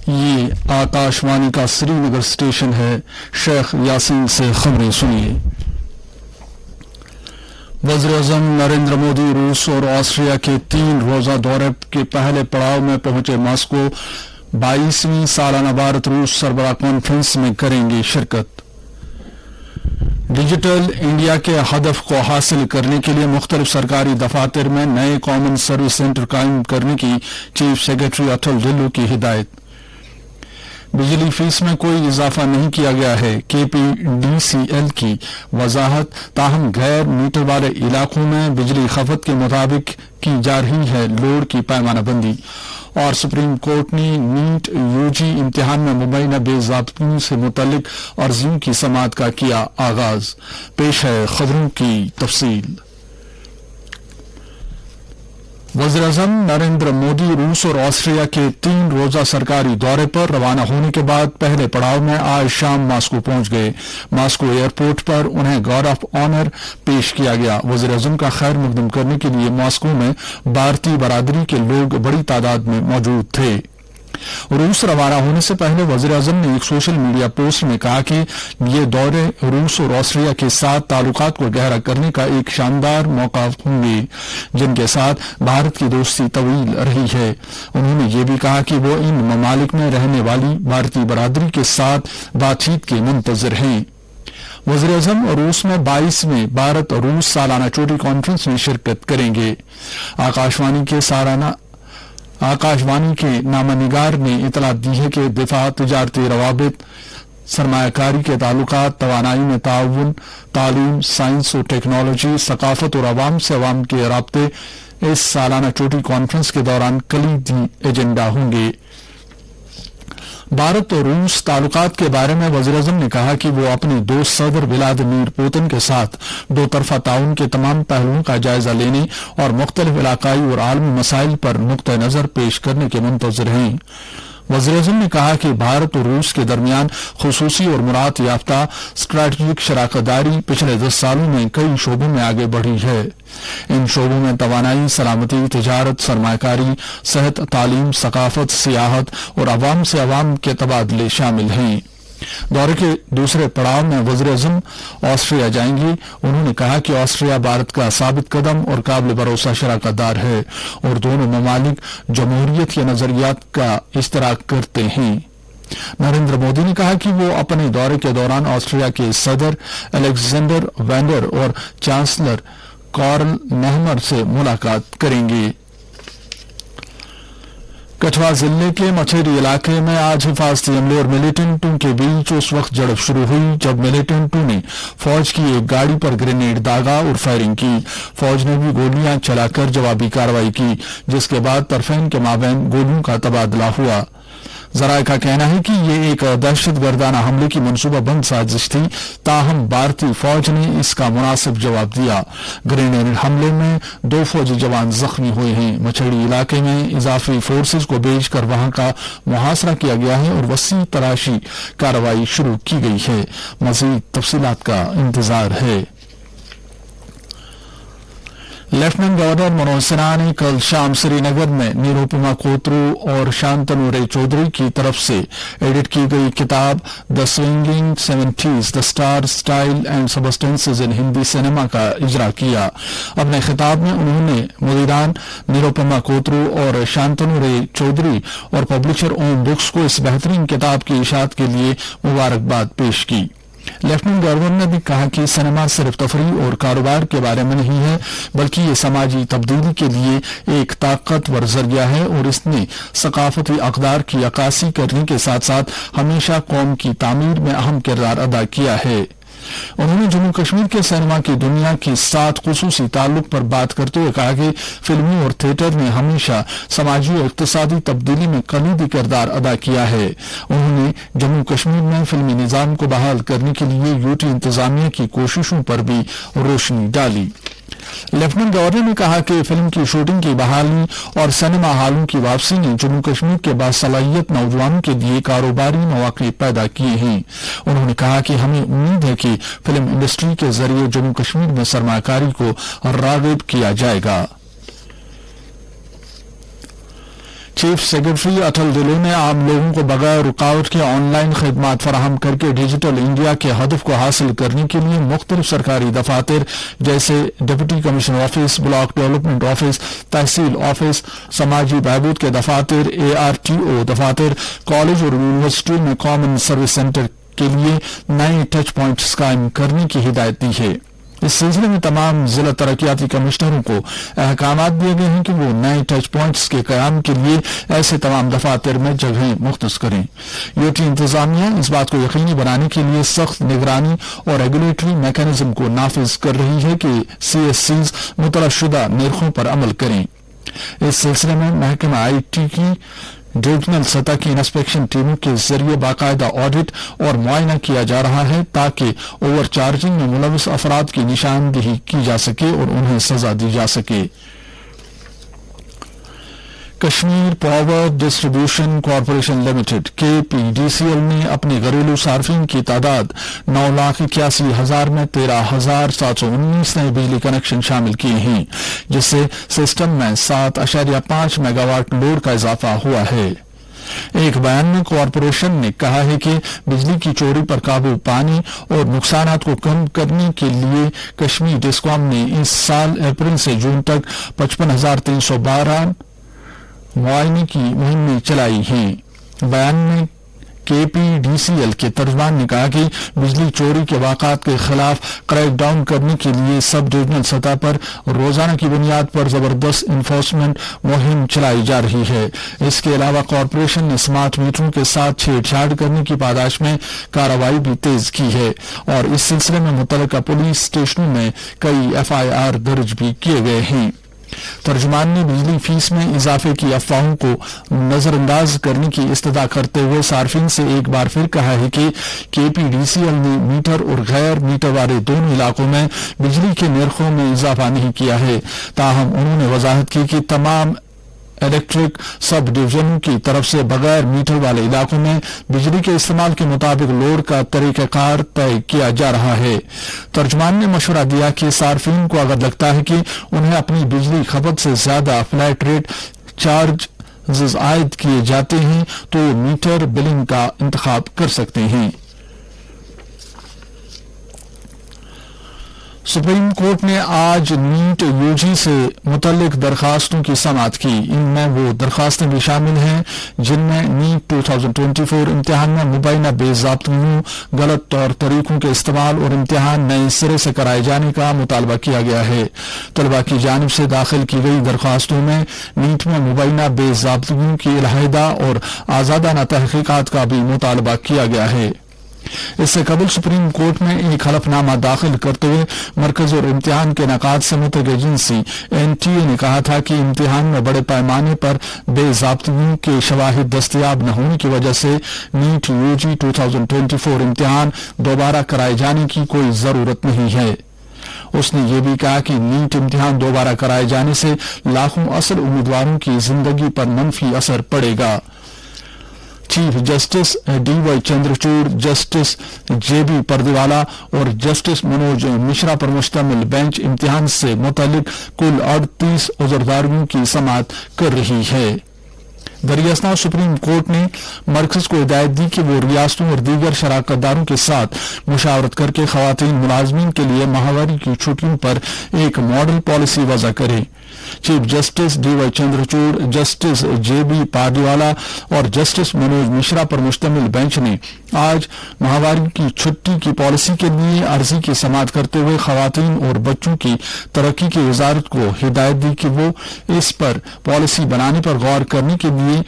یہ آکاشوانی کا سری نگر اسٹیشن ہے۔ شیخ یاسین سے خبریں سنیے۔ وزیر اعظم نریندر مودی روس اور آسٹریا کے 3 روزہ دورے کے پہلے پڑاؤ میں پہنچے ماسکو 22ویں سالانہ بھارت روس سربراہ کانفرنس میں کریں گے شرکت۔ ڈیجیٹل انڈیا کے ہدف کو حاصل کرنے کے لیے مختلف سرکاری دفاتر میں نئے کامن سروس سینٹر قائم کرنے کی چیف سیکرٹری اٹل ڈلو کی ہدایت۔ بجلی فیس میں کوئی اضافہ نہیں کیا گیا ہے، کے پی ڈی سی ایل کی وضاحت۔ تاہم غیر میٹر والے علاقوں میں بجلی کھپت کے مطابق کی جا رہی ہے لوڈ کی پیمانہ بندی۔ اور سپریم کورٹ نے نیٹ یو جی امتحان میں مبینہ بے ضابطگیوں سے متعلق عرضیوں کی سماعت کا کیا آغاز۔ پیش ہے خبروں کی تفصیل۔ وزیر اعظم نریندر مودی روس اور آسٹریا کے 3 روزہ سرکاری دورے پر روانہ ہونے کے بعد پہلے پڑاؤ میں آج شام ماسکو پہنچ گئے۔ ماسکو ایئرپورٹ پر انہیں گارڈ آف آنر پیش کیا گیا۔ وزیر اعظم کا خیر مقدم کرنے کے لیے ماسکو میں بھارتی برادری کے لوگ بڑی تعداد میں موجود تھے۔ روس روانہ ہونے سے پہلے وزیر اعظم نے ایک سوشل میڈیا پوسٹ میں کہا کہ یہ دورے روس اور آسٹریا کے ساتھ تعلقات کو گہرا کرنے کا ایک شاندار موقع ہوں گے، جن کے ساتھ بھارت کی دوستی طویل رہی ہے۔ انہوں نے یہ بھی کہا کہ وہ ان ممالک میں رہنے والی بھارتی برادری کے ساتھ بات چیت کے منتظر ہیں۔ وزیر اعظم روس میں 22ویں بھارت روس سالانہ چوٹی کانفرنس میں شرکت کریں گے۔ آکاشوانی کے نامہ نگار نے اطلاع دی ہے کہ دفاع، تجارتی روابط، سرمایہ کاری کے تعلقات، توانائی میں تعاون، تعلیم، سائنس و ٹیکنالوجی، ثقافت اور عوام سے عوام کے رابطے اس سالانہ چوٹی کانفرنس کے دوران کلیدی ایجنڈا ہوں گے۔ بھارت اور روس تعلقات کے بارے میں وزیر اعظم نے کہا کہ وہ اپنے دوست صدر ولادیمیر پوتن کے ساتھ 2 طرفہ تعاون کے تمام پہلوؤں کا جائزہ لینے اور مختلف علاقائی اور عالمی مسائل پر نقطہ نظر پیش کرنے کے منتظر ہیں۔ وزیر اعظم نے کہا کہ بھارت اور روس کے درمیان خصوصی اور مراعات یافتہ اسٹریٹجک شراکت داری پچھلے 10 سالوں میں کئی شعبوں میں آگے بڑھی ہے۔ ان شعبوں میں توانائی، سلامتی، تجارت، سرمایہ کاری، صحت، تعلیم، ثقافت، سیاحت اور عوام سے عوام کے تبادلے شامل ہیں۔ دورے کے دوسرے پڑاؤ میں وزیر اعظم آسٹریا جائیں گے۔ انہوں نے کہا کہ آسٹریا بھارت کا ثابت قدم اور قابل بھروسہ شراکت دار ہے اور دونوں ممالک جمہوریت کے نظریات کا اشتراک کرتے ہیں۔ نریندر مودی نے کہا کہ وہ اپنے دورے کے دوران آسٹریا کے صدر الیگزینڈر وینڈر اور چانسلر کارل نیہمر سے ملاقات کریں گے۔ کٹھوا ضلع کے مچھیری علاقے میں آج حفاظتی عملے اور ملیٹنٹوں کے بیچ اس وقت جھڑپ شروع ہوئی جب ملیٹنٹوں نے فوج کی ایک گاڑی پر گرینیڈ داغا اور فائرنگ کی۔ فوج نے بھی گولیاں چلا کر جوابی کارروائی کی، جس کے بعد طرفین کے مابین گولیوں کا تبادلہ ہوا۔ ذرائع کا کہنا ہے کہ یہ ایک دہشت گردانہ حملے کی منصوبہ بند سازش تھی، تاہم بھارتی فوج نے اس کا مناسب جواب دیا۔ گرینیڈ حملے میں 2 فوجی جوان زخمی ہوئے ہیں۔ مچھیری علاقے میں اضافی فورسز کو بھیج کر وہاں کا محاصرہ کیا گیا ہے اور وسیع تلاشی کارروائی شروع کی گئی ہے۔ مزید تفصیلات کا انتظار ہے۔ لیفٹیننٹ گورنر منوج سنہا نے کل شام سری نگر میں نیروپما کوترو اور شانتنو رے چودھری کی طرف سے ایڈٹ کی گئی کتاب the swinging 70s the star style and substances in Hindi cinema کا اجرا کیا۔ اپنے خطاب میں انہوں نے مدیران نیروپما کوترو اور شانتنو رے چودھری اور پبلشر اوم بکس کو اس بہترین کتاب کی اشاعت کے لیے مبارکباد پیش کی۔ لیفٹیننٹ گورنر نے بھی کہا کہ سینما صرف تفریح اور کاروبار کے بارے میں نہیں ہے، بلکہ یہ سماجی تبدیلی کے لیے ایک طاقتور ذریعہ ہے اور اس نے ثقافتی اقدار کی عکاسی کرنے کے ساتھ ساتھ ہمیشہ قوم کی تعمیر میں اہم کردار ادا کیا ہے۔ انہوں نے جموں کشمیر کے سینما کی دنیا کے ساتھ خصوصی تعلق پر بات کرتے ہوئے کہا کہ فلموں اور تھیٹر نے ہمیشہ سماجی اور اقتصادی تبدیلی میں کلیدی کردار ادا کیا ہے۔ انہوں نے جموں کشمیر میں فلمی نظام کو بحال کرنے کے لیے یوٹی انتظامیہ کی کوششوں پر بھی روشنی ڈالی۔ لیفٹیننٹ گورنر نے کہا کہ فلم کی شوٹنگ کی بحالی اور سینما ہالوں کی واپسی نے جموں کشمیر کے باصلاحیت نوجوانوں کے لیے کاروباری مواقع پیدا کیے ہیں۔ انہوں نے کہا کہ ہمیں امید ہے کہ فلم انڈسٹری کے ذریعے جموں کشمیر میں سرمایہ کاری کو راغب کیا جائے گا۔ चीफ सेक्रेटरी अटल ढिल्लों ने आम लोगों को बगैर रुकावट के ऑनलाइन खदमात फराहम करके डिजिटल इंडिया के हदफ को हासिल करने के लिए मुख्तलिफ सरकारी दफातर जैसे deputy commissioner office, block development office, tehsil office, समाजी बहबूद के दफातर, ARTO दफातर, कॉलेज और यूनिवर्सिटी में कॉमन सर्विस सेंटर के लिए नए टच पॉइंट्स कायम करने की हिदायत दी है। इस सिलसिले में तमाम जिला तरक्याती कमिश्नरों को अहकाम दिए गए हैं कि वो नए टच पॉइंट्स के कयाम के लिए ऐसे तमाम दफातर में जगहें मुख्तस करें। यूटी इंतजामिया इस बात को यकीनी बनाने के लिए सख्त निगरानी और रेगुलेटरी मैकेनिज्म को नाफिज कर रही है कि CSCs मुतलशुदा निर्खों पर अमल करें। इस सिलसिले में महकमा IT की डिविजनल सतह की इंस्पेक्शन टीमों के जरिए बाकायदा ऑडिट और मुआयना किया जा रहा है ताकि ओवर चार्जिंग में मुलविस अफराद की निशानदेही की जा सके और उन्हें सजा दी जा सके। Kashmir power distribution corporation limited KPDCL ने अपने घरेलू सार्फिन की तादाद 9,81,000 में 13,719 नए बिजली कनेक्शन शामिल किए हैं, जिससे सिस्टम में 7.5 मेगावाट लोड का इजाफा हुआ है। एक बयान में कॉरपोरेशन ने कहा है कि बिजली की चोरी पर काबू पाने और नुकसानात को कम करने के लिए कश्मीर डिस्कॉम ने इस साल अप्रैल से जून तक 55,312 मुआयने की मुहिम चलाई है। बयान में KPDCL के तर्जमान ने कहा कि बिजली चोरी के वाक़ात के खिलाफ क्रैकडाउन करने के लिए सब डिविजनल सतह पर रोजाना की बुनियाद पर जबरदस्त इन्फोर्समेंट मुहिम चलाई जा रही है। इसके अलावा कॉरपोरेशन ने स्मार्ट मीटरों के साथ छेड़छाड़ करने की पादाश में कार्रवाई भी तेज की है और इस सिलसिले में मुतल्लिका पुलिस स्टेशनों में कई FIR दर्ज भी किए गए हैं। तर्जुमान ने बिजली फीस में इजाफे की अफवाहों को नजरअंदाज करने की इस्तदा करते हुए सार्फिन से एक बार फिर कहा है कि KPDCL ने मीटर और गैर मीटर वाले दोनों इलाकों में बिजली के निर्खों में इजाफा नहीं किया है। ताहम उन्होंने वजाहत की कि तमाम इलेक्ट्रिक सब डिवीजनों की तरफ से बगैर मीटर वाले इलाकों में बिजली के इस्तेमाल के मुताबिक लोड का तरीकाकार तय किया जा रहा है। तर्जुमान ने मशवरा दिया कि सार्फिन को अगर लगता है कि उन्हें अपनी बिजली खपत से ज्यादा फ्लैट रेट चार्ज आयद किए जाते हैं तो मीटर बिलिंग का इंतखाब कर सकते हैं। सुप्रीम कोर्ट ने आज नीट UG से मुतल्लिक दरखास्तों की समाअत की। इनमें वो दरखास्तें भी शामिल हैं जिनमें नीट 2024 इम्तिहान में मुबैना बेज़ाब्तियों, गलत तौर तरीकों के इस्तेमाल और इम्तिहान नए सिरे से कराए जाने का मुतालबा किया गया है। तलबा की जानिब से दाखिल की गई दरखास्तों में नीट में मुबैना बेज़ाब्तियों की अलहदा और आज़ादाना तहकीकात का भी मुतालबा किया गया है। इससे कबल सुप्रीम कोर्ट में एक हलफनामा दाखिल करते हुए मरकज और इम्तिहान के नकात से मुतल्लिक़ एजेंसी NTA ने कहा था कि इम्तिहान में बड़े पैमाने पर बेज़ाब्तियों के शवाहिद दस्तयाब न होने की वजह से नीट UG 2024 इम्तिहान दोबारा कराए जाने की कोई जरूरत नहीं है। उसने ये भी कहा कि नीट इम्तिहान दोबारा कराए जाने से लाखों असल उम्मीदवारों की जिंदगी पर मंफी असर पड़ेगा। Chief justice DY Chandrachud, justice JB Pardiwala और जस्टिस मनोज मिश्रा पर मुश्तमिल बेंच इम्तिहान से मुतल्लिक कुल 38 उज़रदारियों की समाअत कर रही है। दरियास्तान सुप्रीम कोर्ट ने मरकज को हिदायत दी कि वो रियासतों और दीगर शराकतदारों के साथ मुशावरत करके खवातीन मुलाजमीन के लिए माहवारी की छुट्टियों पर एक मॉडल पॉलिसी वज़ा करे। Chief justice DY Chandrachud, justice JB Pardiwala और जस्टिस मनोज मिश्रा पर मुश्तमिल बेंच ने आज माहवारी की छुट्टी की पॉलिसी के लिए अर्जी की समाअत करते हुए खवातीन और बच्चों की तरक्की की वजारत को हिदायत दी कि वो इस पर पॉलिसी बनाने पर गौर करने के लिए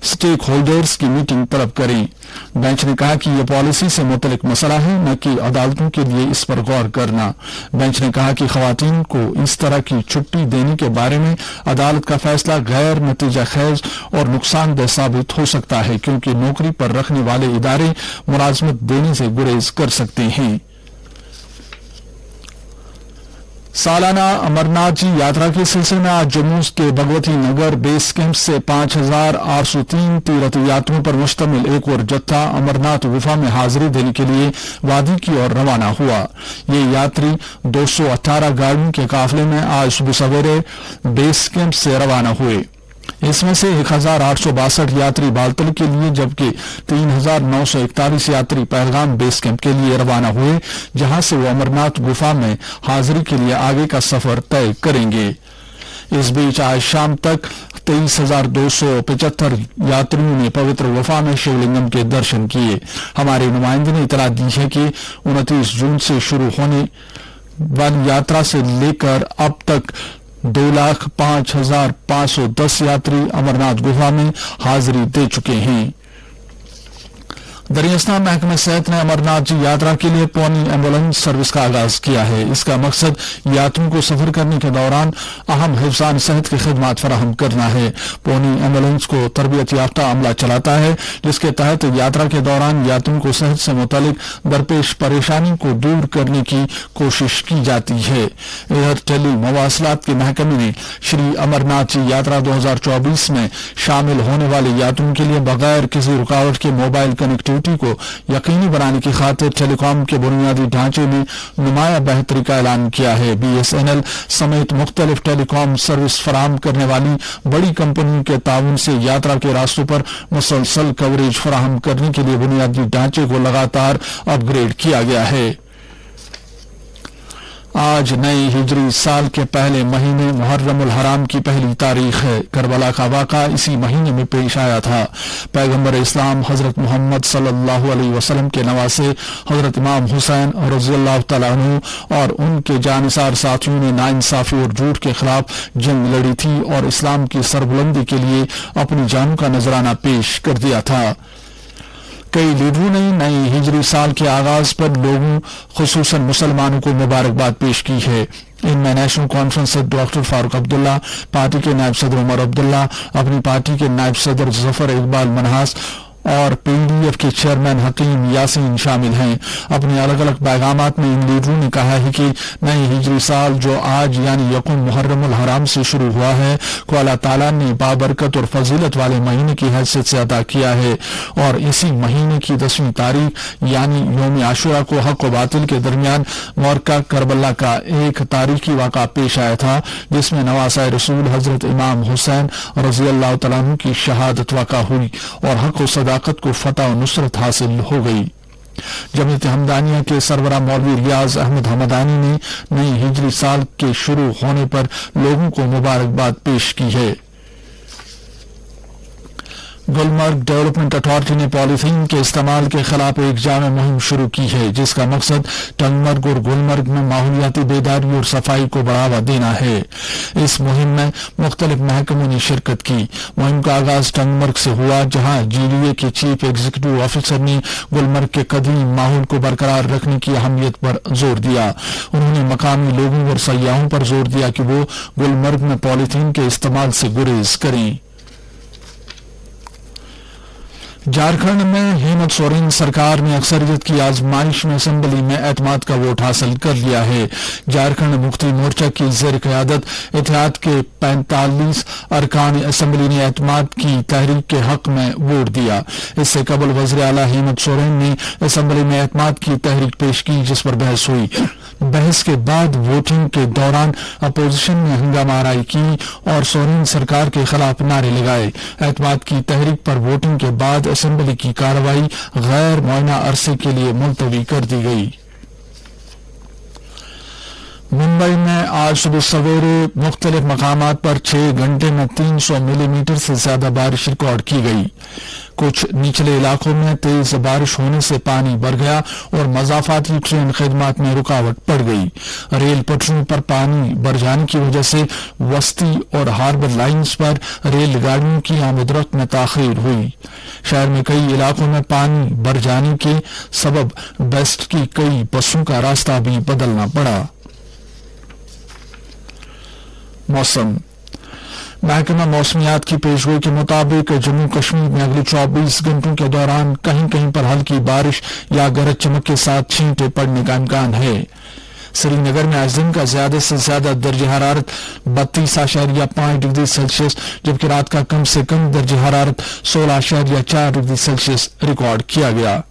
स्टेक होल्डर्स की मीटिंग तलब करें। बेंच ने कहा कि यह पॉलिसी से मुतल्लिक मसला है, न कि अदालतों के लिए इस पर गौर करना। बेंच ने कहा कि खवातीन को इस तरह की छुट्टी देने के बारे में अदालत का फैसला गैर नतीजा खेज और नुकसानदेह साबित हो सकता है, क्योंकि नौकरी पर रखने वाले इदारे मुलाजमत देने से गुरेज कर सकते हैं। सालाना अमरनाथ जी यात्रा के सिलसिले में आज जम्मू के भगवती नगर बेस कैंप से 5,803 तीर्थ यात्रियों पर मुश्तमिल एक और जत्था अमरनाथ गुफा में हाजिरी देने के लिए वादी की ओर रवाना हुआ। ये यात्री 218 गाड़ियों के काफिले में आज सुबह सवेरे बेस कैंप से रवाना हुए। इसमें से 1862 यात्री बालतल के लिए जबकि 3941 यात्री पहलगाम बेस कैंप के लिए रवाना हुए, जहां से वो अमरनाथ गुफा में हाजिरी के लिए आगे का सफर तय करेंगे। इस बीच आज शाम तक 23,275 यात्रियों ने पवित्र गुफा में शिवलिंगम के दर्शन किए। हमारे नुमाइंदे ने इतला दी है कि 29 जून से शुरू होने वाली यात्रा से लेकर अब तक 2,05,510 यात्री अमरनाथ गुफा में हाजिरी दे चुके हैं। दरियास्तान महकमा सेहत ने अमरनाथ जी यात्रा के लिए पौनी एम्बुलेंस सर्विस का आगाज किया है। इसका मकसद यात्रियों को सफर करने के दौरान अहम हिफ्ज़ान सेहत की खिदमत फराहम करना है। पौनी एम्बुलेंस को तरबियत याफ्ता अमला चलाता है, जिसके तहत यात्रा के दौरान यात्रियों को सेहत से मुतालिक दरपेश परेशानी को दूर करने की कोशिश की जाती है। इधर टेली मवासलात के महकमे ने श्री अमरनाथ जी यात्रा 2024 में शामिल होने वाले यात्रियों के लिए बगैर किसी रुकावट के मोबाइल कनेक्टिविटी को यकीनी बनाने की खातिर टेलीकॉम के बुनियादी ढांचे में नुमाया बेहतरी का ऐलान किया है। BSNL समेत मुख्तलिफ टेलीकॉम सर्विस फराहम करने वाली बड़ी कंपनियों के ताउन से यात्रा के रास्तों पर मुसलसल कवरेज फराहम करने के लिए बुनियादी ढांचे को लगातार अपग्रेड किया गया है। आज नए हिजरी साल के पहले महीने मुहर्रमुल हराम की पहली तारीख है। करबला का वाक़ा इसी महीने में पेश आया था। पैगंबर इस्लाम हजरत मोहम्मद सल्लल्लाहु अलैहि वसल्लम के नवासे हजरत इमाम हुसैन रज़ियल्लाहु तआला अन्हु और उनके जानिसार साथियों ने नाइंसाफी और झूठ के खिलाफ जंग लड़ी थी और इस्लाम की सरबुलंदी के लिए अपनी जानों का नजराना पेश कर दिया था। कई लीडरों ने नई हिजरी साल के आगाज पर लोगों खुसूसन मुसलमानों को मुबारकबाद पेश की है। इनमें नेशनल कॉन्फ्रेंस से डॉक्टर फारूक अब्दुल्ला, पार्टी के नायब सदर उमर अब्दुल्ला, अपनी पार्टी के नायब सदर जफर इकबाल मनहास और PDF के चेयरमैन हकीम यासीन शामिल हैं। अपने अलग अलग पैगामात में इन लीडरों ने कहा है कि नए हिजरी साल जो आज यानी यकुम मुहर्रमुल हराम से शुरू हुआ है को अल्लाह ताला ने बाबरकत और फजीलत वाले महीने की हैसियत से अदा किया है और इसी महीने की 10वीं तारीख यानी यौम आशुरा को हक व बातिल के दरमियान मौरका करबला का एक तारीखी वाक़ा पेश आया था, जिसमें नवासाए रसूल हजरत इमाम हुसैन रज़ियल्लाहु तआला अन्हु की शहादत वाक़ा हुई और हक व सदाकत को फतह और नुसरत हासिल हो गई। जमीयत हमदानिया के सरबराह मौलवी रियाज अहमद हमदानी ने नई हिजरी साल के शुरू होने पर लोगों को मुबारकबाद पेश की है। गुलमर्ग डेवलपमेंट अथॉरिटी ने पॉलीथीन के इस्तेमाल के खिलाफ एक जामे मुहिम शुरू की है, जिसका मकसद टंगमर्ग और गुलमर्ग में माहौलियाती बेदारी और सफाई को बढ़ावा देना है। इस मुहिम में मुख्तलिफ महकमों ने शिरकत की। मुहिम का आगाज टंगमर्ग से हुआ, जहां GDA के चीफ एग्जीक्यूटिव ऑफिसर ने गुलमर्ग के कदीम माहौल को बरकरार रखने की अहमियत पर जोर दिया। उन्होंने मकामी लोगों और सयाहों पर जोर दिया कि वो गुलमर्ग में पॉलीथीन के इस्तेमाल से गुरेज करें। झारखंड में हेमंत सोरेन सरकार ने अक्सरियत की आजमाइश में असेंबली में एतमाद का वोट हासिल कर लिया है। झारखंड मुक्ति मोर्चा की ज़ेर क़यादत इत्तेहाद के 45 अरकान असेंबली ने एतमाद की तहरीक के हक में वोट दिया। इससे कबल वज़ीर आला हेमंत सोरेन ने असेंबली में एतमाद की तहरीक पेश की, जिस पर बहस हुई। बहस के बाद वोटिंग के दौरान अपोजिशन ने हंगामा आराई की और सोरेन सरकार के खिलाफ नारे लगाए। एतमाद की तहरीक पर वोटिंग के बाद असेंबली की कार्रवाई गैर मुआयना अरसे के लिए मुलतवी कर दी गई। मुंबई में आज सुबह सवेरे मुख्तलिफ मकामात पर 6 घंटे में 300 मिलीमीटर से ज्यादा बारिश रिकॉर्ड की गई। कुछ निचले इलाकों में तेज बारिश होने से पानी भर गया और मज़ाफाती ट्रेन खिदमत में रुकावट पड़ गई। रेल पटरियों पर पानी भर जाने की वजह से वस्ती और हार्बर लाइन्स पर रेलगाड़ियों की आमदरफ्त में ताखीर हुई। शहर में कई इलाकों में पानी भर जाने के सबब बेस्ट की कई बसों का रास्ता भी बदलना पड़ा। मौसम महकमा मौसमियात की पेशगोई के मुताबिक जम्मू कश्मीर में अगले 24 घंटों के दौरान कहीं कहीं पर हल्की बारिश या गरज चमक के साथ छींटे पड़ने का इम्कान है। श्रीनगर में आज दिन का ज्यादा से ज्यादा दर्ज हरारत 32.5 डिग्री सेल्सियस जबकि रात का कम से कम दर्ज हरारत 16.4 डिग्री सेल्सियस रिकॉर्ड किया गया।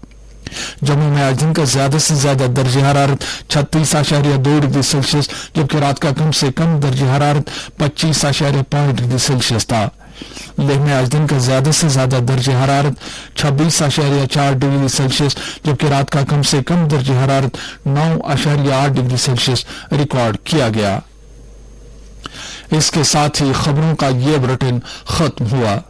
जम्मू में आज दिन का ज्यादा से ज्यादा दर्ज हरारत 36.2 डिग्री सेल्सियस जबकि रात का कम से कम दर्ज हरारत 25.5 डिग्री सेल्सियस था। लेह में आज दिन का ज्यादा से ज्यादा दर्ज हरारत 26.4 डिग्री सेल्सियस जबकि रात का कम से कम दर्ज हरारत 9.8 डिग्री सेल्सियस रिकॉर्ड किया गया। इसके साथ ही खबरों का ये बुलेटिन खत्म हुआ।